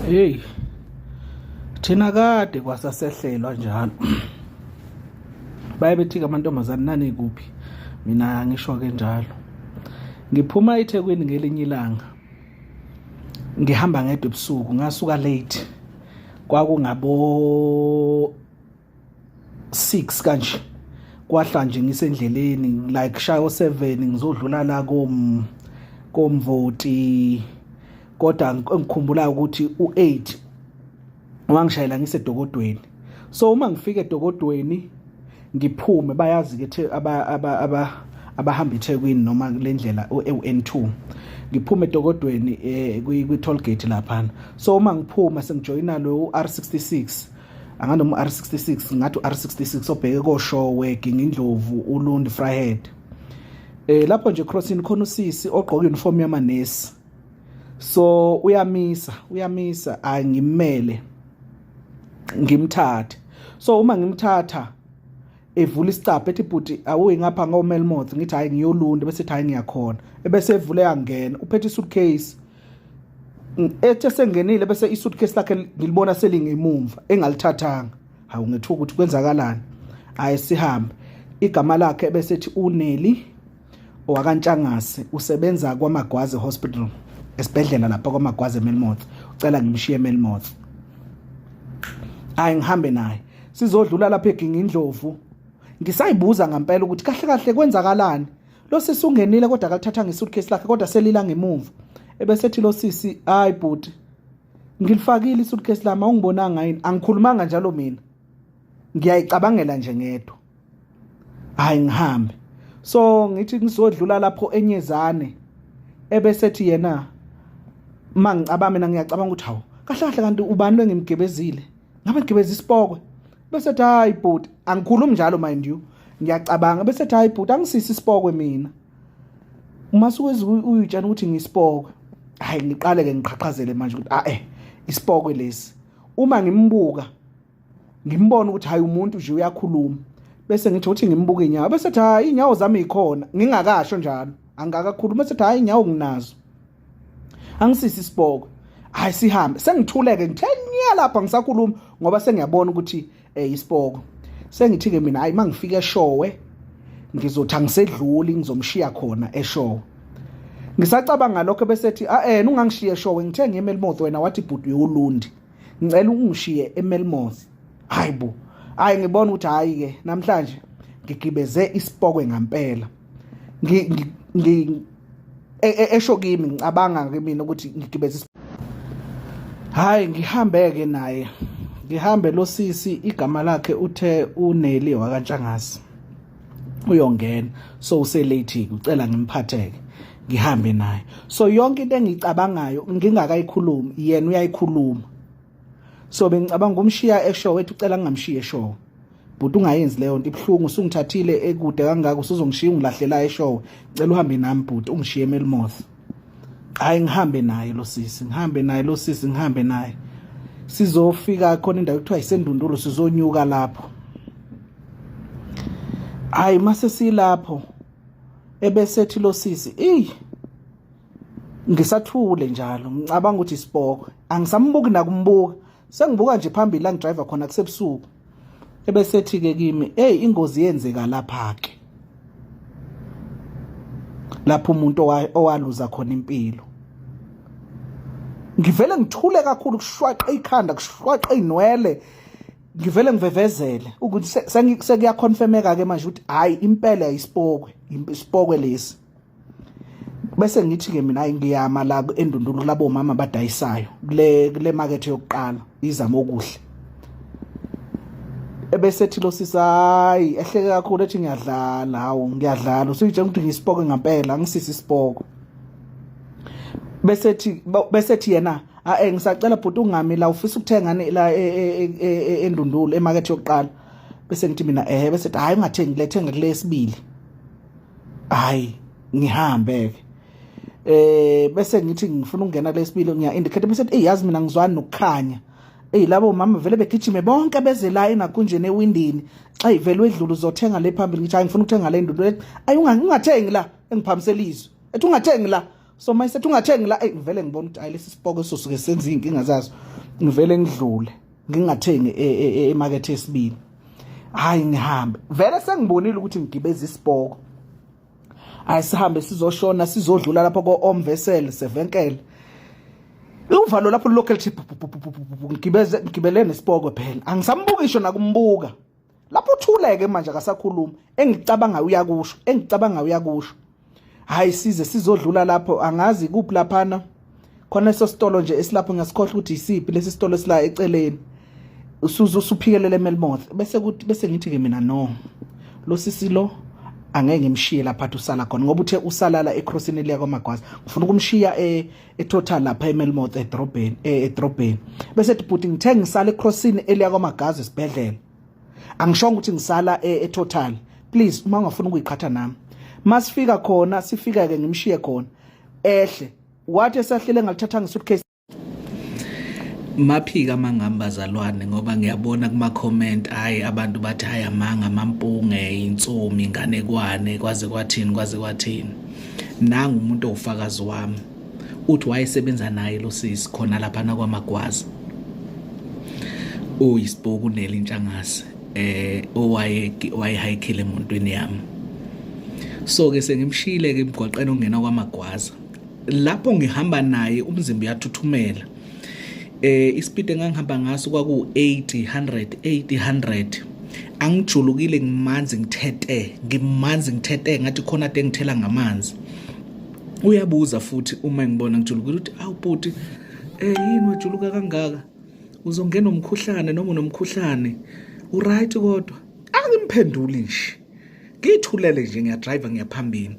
Hey, thina kade kwasasehlelwa njalo. Bayebethi amantombazane nani kuphi? Mina ngisho ke njalo. Ngiphuma eThekwini ngelinye ilanga. Ngihamba ngedwa ebusuku, ngasuka late. Kwakungabo 6 kanje. Kwahla nje ngisendleleni like shayo 7 ngizodlula la komvoti. Kodwa ngikhumbula ukuthi u8 wangishayela ngisedokodweni. So uma ngifika edokodweni ngiphume bayazi ke abahamba eThekwini noma le ndlela uN2 ngiphume edokodweni kwi toll gate lapha. So uma ngiphuma sengijoyina lo R66 anganoma R66 ngathi R66 obheke koShowe Gingindlovu uLundi Vryhead. Lapho nje crossing khona usisi ogqoka uniform yamanesi. So uyamisa angimele ngimthathe. So uma ngimthatha evula isicapha ethi bhuti awuyi ngapha ngoMelmoth ngithi hayi ngiyolunda bese ethi hayi ngiyakhona ebese evule yangena uphethe isuitcase ethe sengenile bese isuitcase lakhe ngilibona selingimumva engalithathanga hawu ngethuka ukuthi kwenzakalani hayi sihambe igama lakhe bese ethi uNeli owakantshangase usebenza kwaMagwazi Hospital esibhedlela lapha kwaMagwazi eMelmoth ucela ngimshiye eMelmoth hayi ngihambe naye sizodlula lapha eGingindlovu ngisayibuza ngempela ukuthi kahle kahle kwenzakalani lo sisi ungenile kodwa akalithatha ngesuitcase lakhe kodwa selila ngemuva ebese ethi lo sisi hayi bhuti ngilifakile isuitcase lami ungibonanga yini angikhulumanga njalo mina ngiyayicabangela nje ngedwa hayi ngihambe so ngithi ngizodlula lapho enyezane ebese ethi yena mangicaba mina ngiyacabanga ukuthi hawo kahle kahle kanti ubani lengimgebezile ngabe ngigebeza isipokwe bese ethi hayi bhuti angikhulumi njalo mind you ngiyacabanga bese ethi hayi bhuti angisisi isipokwe mina uma suke uyitshana ukuthi ngisipokwe hayi ngiqale ke ngiqhaqhazele manje ukuthi isipokwe lesi uma ngimbuka ngimbona ukuthi hayi umuntu nje uyakhuluma bese ngithi uthi ngimbuka inyawo bese ethi hayi inyawo zami ikhona ngingakasho njalo angakakhuluma bese ethi hayi inyawo nginazo angisisi isipokwe hayi sihambe sengithuleke ngithenya lapha ngisakhuluma ngoba sengiyabona ukuthi isipoko sengithi ke mina hayi mangifika eShowe ngizothi angisedluli ngizomshiya khona eShowe ngisacabanga lokho bese ethi ungangishiye eShowe ngithe ngeMelmoth wena wathi bhuti uLundi ngicela ungishiye eMelmoth hayi ngibona ukuthi hayi ke namhlanje ngigibeze isipokwe ngempela esho kimi ngicabanga ke mina ukuthi ngigibeze hayi ngihambeke naye ngihambe lo sisi igama lakhe uthe uNeli wakantshangase uyongena so uselate ucela ngimphatheke ngihambe naye so yonke into engicabangayo ngingakayikhulumi yena uyayikhuluma so bengicabanga umshiya eShowe ethi ucela ngingamshiye eShowe but ungayenzi leyo nto ibhlungu usungithathile ekude kangaka usuzongishiya ungilahlela eShowe cela uhambe nami but ungishiye eMelmoth hayi ngihambe naye lo sisi ngihambe naye sizofika khona indawo ekuthiwa isendundulu sizonyuka lapho hayi mase silapho ebese ethi lo sisi ngisathule njalo ngicabanga ukuthi isipoko angisambuki nakumbuka sengibuka nje phambili la ngidriver khona kusebusuku ebese ethi ke kimi ingozi yenzeka lapha ke lapho umuntu owaluza khona impilo ngivele ngithule kakhulu kushwaqa ikhanda kushwaqa inwele ngivele ngivevezele ukuthi sekuyaconfirmeka ke manje ukuthi hayi impela isipokwe lesi bese ngithi ke mina hayi ngiyama la endundulu labo mama badayisayo kule market yokuqala izama okuhle ebese ethi lo sisi hayi ehleke kakhulu ethi ngiyadlala usuyitshela ukuthi ngisipokwe ngempela angisisi isipoko bese ethi yena ngisacela bhuti ungami la ufisa ukuthengani la endundulu emarket yokuqala bese ngithi mina bese ethi hayi ungathengi lethenga kulesibili hayi ngihambe ke bese ngithi ngifuna ukungena lesibili ngiya indicate bese ethi yazi mina ngizwana nokukhanya labo mama vele begijime bonke beze la enakunjeni ewindini vele wedlula uzothenga le phambili ngithi hayi ngifuna ukuthenga le ndundulu ungathengi la engiphamisela izwe ethi ungathengi la So mayisethi ungathengi la ngivele ngibona ukuthi hayi lesi sipoko sosuke senza inkinga zazo ngivele ngidlule ngingathengi emarket yesibili hayi ngihambe vele sengibonile ukuthi ngigibeza isipoko ayisihambe sizoshona sizodlula lapha ko-Omvesel sevenkele uvalo lapho local tip ngibele nesipoko phela angisambukisho nakumbuka lapho uthuleke manje akasakhuluma engicabanga uyakusho hayi size sizodlula lapho angazi kuphi laphana khona esositolo nje esilapho ngasikhohle ukuthi isiphi lesi sitolo esila eceleni usuphikelele eMelmoth bese ngithi ke mina no lo sisi lo angeke ngimshiye lapha usala khona ngoba uthe usalala eCrossini liya kwaMagwaza ngifuna ukumshiya eTotal lapha eMelmoth edrobheni bese dibhuti ngithe ngisala eCrossini eliya kwaMagaza esibhedlela angishongo ukuthi ngisala eTotal please uma ungafuna ukuyiqhatha nami masifika khona sifika ke ngimshiye khona ehle wathi esahlele ngalithatha ngesuitcase maphika mangambazalwane ngoba ngiyabona kuma comment hayi abantu bathi hayi amanga amampunge intsumi inganekwane kwaze kwathini nanga umuntu ofakazi wami uthi wayesebenza naye lo sisi khona lapha na kwaMagwaza uyisipoku nelintshangase wayehayikile emontweni yami so ke sengimshile ke emgwaqeni ongena kwaMagwaza lapho ngihamba naye umzimba uyathuthumela ispeed engangihamba ngaso kwaku 80 angijulukile ngimanzi ngithete ngathi khona ade ngithela ngamanzi uyabuza futhi uma ngibona ngijulukile ukuthi awu bhuti yini wajuluka kangaka uzongena umkhuhlane noma unomkhuhlane uright kodwa angimphenduli nje ngithulele nje ngiyadrive ngiyaphambili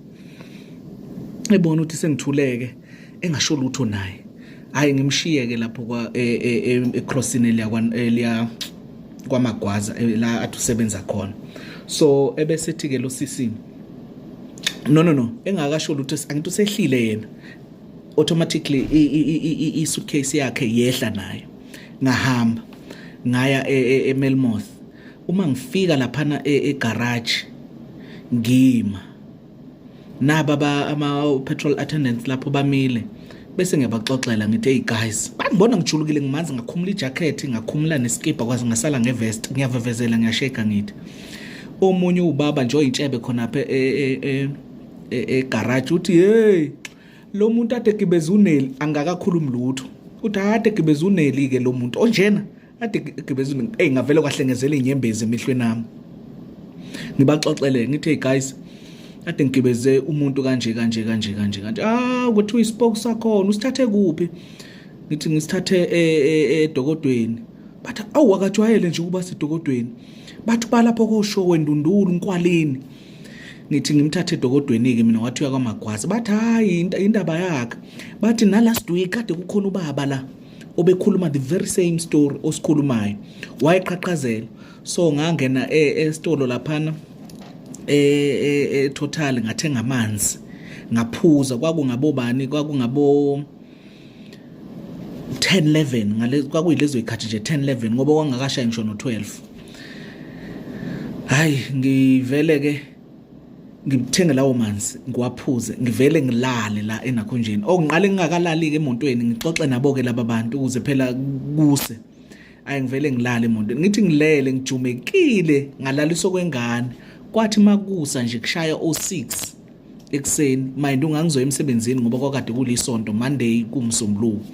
ebona ukuthi sengithuleke engasho lutho naye hayi ngimshiyeke lapho kwa eCrossini liya kwaMagwaza la athi usebenza khona so ebesethi ke lo sisi no engakasho lutho angithi usehlile yena automatically i suitcase yakhe yehla nayo ngahamba ngaya eMelmoth uma ngifika lapha egarage ngima naba ama petrol attendants lapho bamile bese ngiyabaxoxela ngithi hey guys bangibona ngijulukile ngimanzi ngakhumula ijacket ngakhumula neskipa kwazi ngasala ngevest ngiyavevezela ngiyasheka ngithi omunye ubaba nje oyintshebe khona apha egarage uthi hey lo muntu ade gibeza uneli angakakhulumi lutho uthi ade gibeza uneli ke lo muntu onjena ade gibeza uneli ngavele kwahlengezela inyembezi emehlweni nami ngibaxoxele ngithi hey guys ade ngigibeze umuntu kanje kuthiwa ispoke sakhona usithathe kuphi ngithi ngisithathe edokodweni bathi awu akajwayele nje ukuba sedokodweni bathi balapho koshowe Ndundulu Nkwalini ngithi ngimthathe edokodweni ke mina wathi uyakwamagwaza bathi hayi indaba yakhe bathi na last week kade kukhona ubaba la obekhuluma the very same story osikhulumayo wayeqhaqhazela so ngangena estolo laphana Total ngathenga amanzi ngaphuza kwakungabobani kwakungabo 10-11 ngale kwakuyilezo ikhathi nje 10-11 ngoba kwangakashaya ngisho no12 hayi ngivele ke ngimthenge lawo manzi ngiwaphuze ngivele ngilale la enakhonjeni okunqale ngingakalali ke emontweni ngixoxe nabo ke laba bantu ukuze phela kuse ayi ngivele ngilale emontweni ngithi ngilele ngijumekile ngalaliso kwengane kwathi makusa nje kushaya o6 ekseni mind ungangizoya emsebenzini ngoba kwakade kulisonto Monday kumsombuluko